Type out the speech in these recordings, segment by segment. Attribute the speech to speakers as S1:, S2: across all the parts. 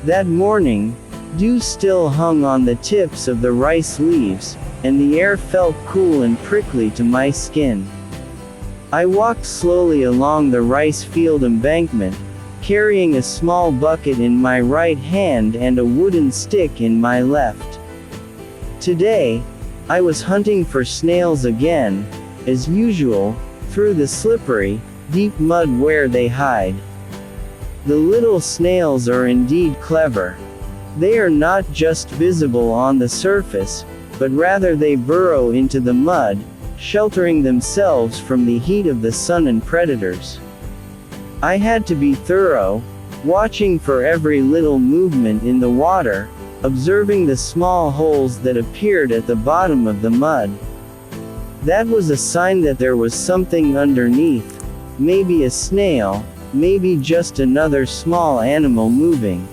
S1: That morning, dew still hung on the tips of the rice leaves, and the air felt cool and prickly to my skin. I walked slowly along the rice field embankment, carrying a small bucket in my right hand and a wooden stick in my left. Today, I was hunting for snails again, as usual, through the slippery, deep mud where they hide. The little snails are indeed clever. They are not just visible on the surface, but rather they burrow into the mud, sheltering themselves from the heat of the sun and predators. I had to be thorough, watching for every little movement in the water, observing the small holes that appeared at the bottom of the mud. That was a sign that there was something underneath, maybe a snail, maybe just another small animal moving.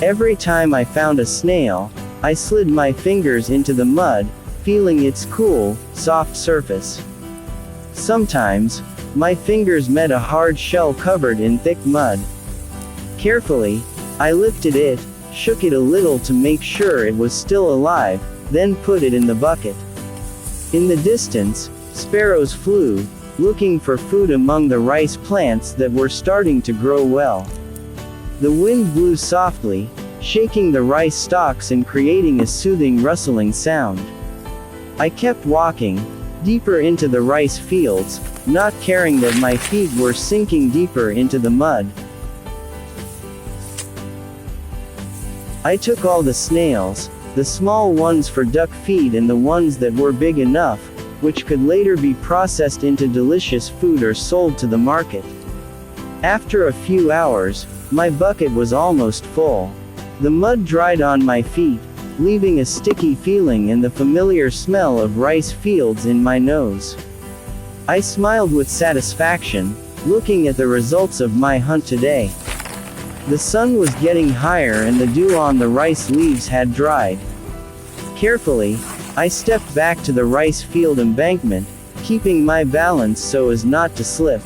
S1: Every time I found a snail, I slid my fingers into the mud, feeling its cool, soft surface. Sometimes, my fingers met a hard shell covered in thick mud. Carefully, I lifted it, shook it a little to make sure it was still alive, then put it in the bucket. In the distance, sparrows flew, looking for food among the rice plants that were starting to grow well. The wind blew softly, shaking the rice stalks and creating a soothing rustling sound. I kept walking, deeper into the rice fields, not caring that my feet were sinking deeper into the mud. I took all the snails, the small ones for duck feed and the ones that were big enough, which could later be processed into delicious food or sold to the market. After a few hours, my bucket was almost full. The mud dried on my feet, leaving a sticky feeling and the familiar smell of rice fields in my nose. I smiled with satisfaction, looking at the results of my hunt today. The sun was getting higher and the dew on the rice leaves had dried. Carefully, I stepped back to the rice field embankment, keeping my balance so as not to slip.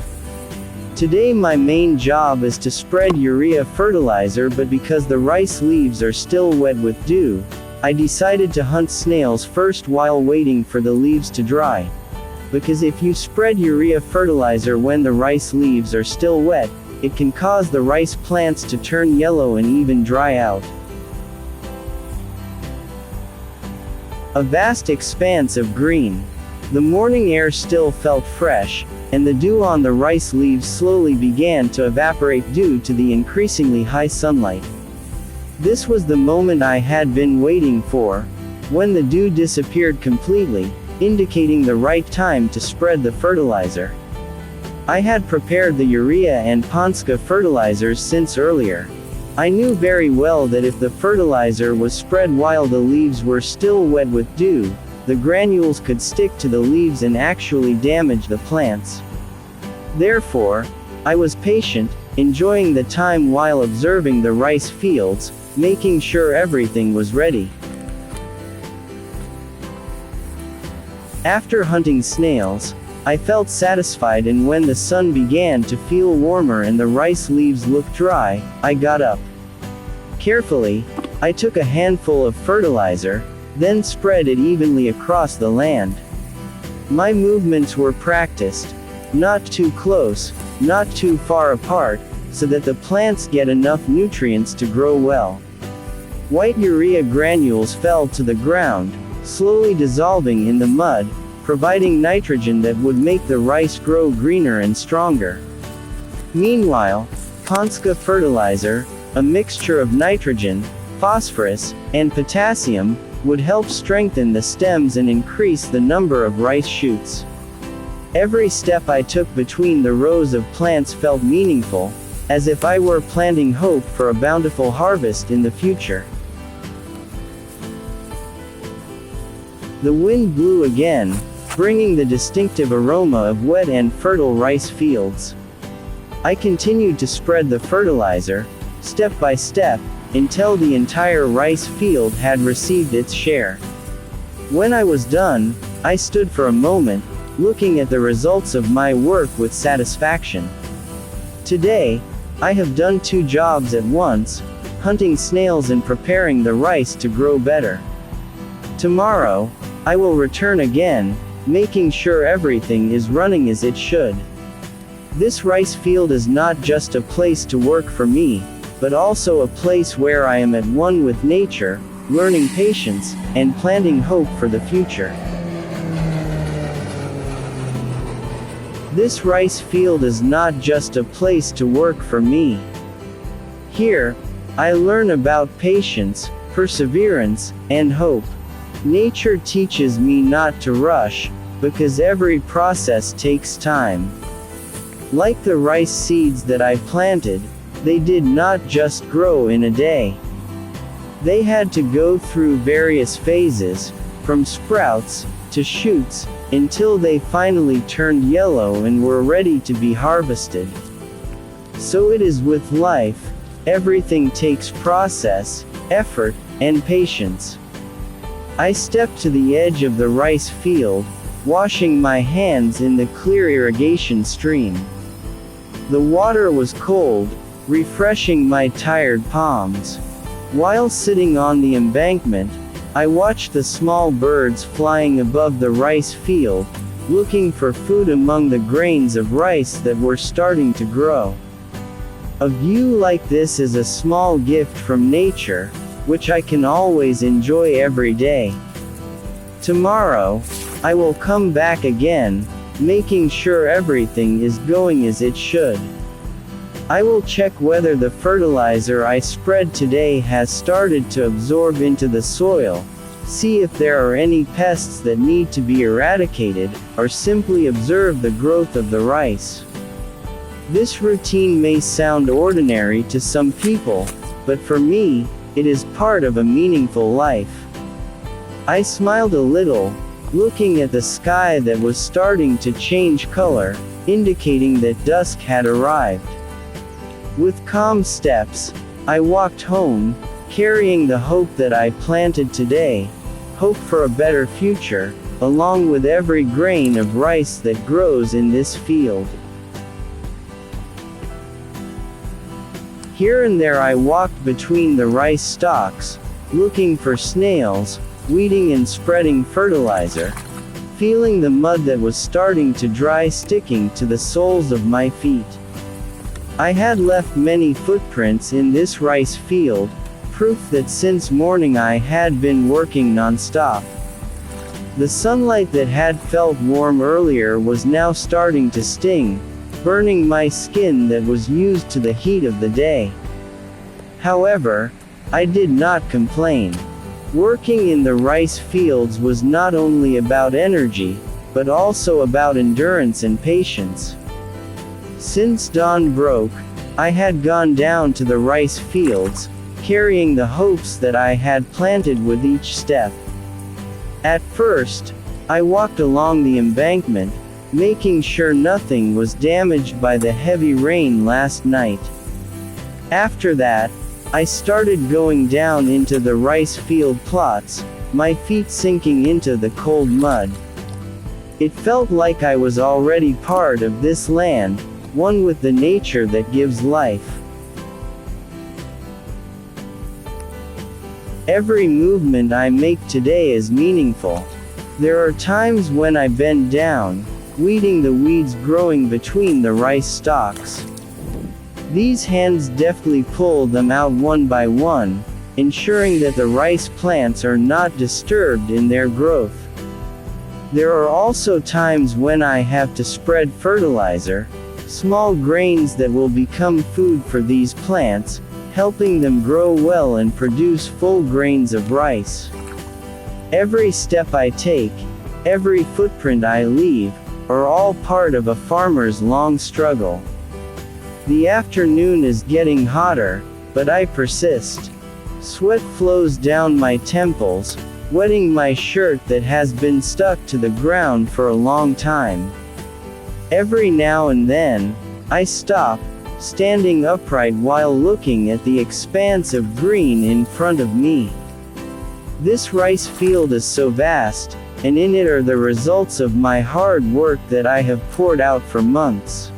S1: Today my main job is to spread urea fertilizer, but because the rice leaves are still wet with dew, I decided to hunt snails first while waiting for the leaves to dry. Because if you spread urea fertilizer when the rice leaves are still wet, it can cause the rice plants to turn yellow and even dry out. A vast expanse of green. The morning air still felt fresh, and the dew on the rice leaves slowly began to evaporate due to the increasingly high sunlight. This was the moment I had been waiting for, when the dew disappeared completely, indicating the right time to spread the fertilizer. I had prepared the urea and Ponska fertilizers since earlier. I knew very well that if the fertilizer was spread while the leaves were still wet with dew, the granules could stick to the leaves and actually damage the plants. Therefore, I was patient, enjoying the time while observing the rice fields, making sure everything was ready. After hunting snails, I felt satisfied, and when the sun began to feel warmer and the rice leaves looked dry, I got up. Carefully, I took a handful of fertilizer, then spread it evenly across the land. My movements were practiced, not too close, not too far apart, so that the plants get enough nutrients to grow well. White urea granules fell to the ground, slowly dissolving in the mud, providing nitrogen that would make the rice grow greener and stronger. Meanwhile, Ponska fertilizer, a mixture of nitrogen, phosphorus, and potassium, would help strengthen the stems and increase the number of rice shoots. Every step I took between the rows of plants felt meaningful, as if I were planting hope for a bountiful harvest in the future. The wind blew again, bringing the distinctive aroma of wet and fertile rice fields. I continued to spread the fertilizer, step by step, until the entire rice field had received its share. When I was done, I stood for a moment, looking at the results of my work with satisfaction. Today, I have done two jobs at once, hunting snails and preparing the rice to grow better. Tomorrow, I will return again, making sure everything is running as it should. This rice field is not just a place to work for me, but also a place where I am at one with nature, learning patience, and planting hope for the future. This rice field is not just a place to work for me. Here, I learn about patience, perseverance, and hope. Nature teaches me not to rush, because every process takes time. Like the rice seeds that I planted, they did not just grow in a day. They had to go through various phases, from sprouts to shoots, until they finally turned yellow and were ready to be harvested. So it is with life, everything takes process, effort, and patience. I stepped to the edge of the rice field, washing my hands in the clear irrigation stream. The water was cold, refreshing my tired palms. While sitting on the embankment, I watched the small birds flying above the rice field, looking for food among the grains of rice that were starting to grow. A view like this is a small gift from nature, which I can always enjoy every day. Tomorrow, I will come back again, making sure everything is going as it should. I will check whether the fertilizer I spread today has started to absorb into the soil, see if there are any pests that need to be eradicated, or simply observe the growth of the rice. This routine may sound ordinary to some people, but for me, it is part of a meaningful life. I smiled a little, looking at the sky that was starting to change color, indicating that dusk had arrived. With calm steps, I walked home, carrying the hope that I planted today, hope for a better future, along with every grain of rice that grows in this field. Here and there I walked between the rice stalks, looking for snails, weeding and spreading fertilizer, feeling the mud that was starting to dry sticking to the soles of my feet. I had left many footprints in this rice field, proof that since morning I had been working non-stop. The sunlight that had felt warm earlier was now starting to sting, burning my skin that was used to the heat of the day. However, I did not complain. Working in the rice fields was not only about energy, but also about endurance and patience. Since dawn broke, I had gone down to the rice fields, carrying the hopes that I had planted with each step. At first, I walked along the embankment, making sure nothing was damaged by the heavy rain last night. After that, I started going down into the rice field plots, my feet sinking into the cold mud. It felt like I was already part of this land, one with the nature that gives life. Every movement I make today is meaningful. There are times when I bend down, weeding the weeds growing between the rice stalks. These hands deftly pull them out one by one, ensuring that the rice plants are not disturbed in their growth. There are also times when I have to spread fertilizer, small grains that will become food for these plants, helping them grow well and produce full grains of rice. Every step I take, every footprint I leave, are all part of a farmer's long struggle. The afternoon is getting hotter, but I persist. Sweat flows down my temples, wetting my shirt that has been stuck to the ground for a long time. Every now and then, I stop, standing upright while looking at the expanse of green in front of me. This rice field is so vast, and in it are the results of my hard work that I have poured out for months.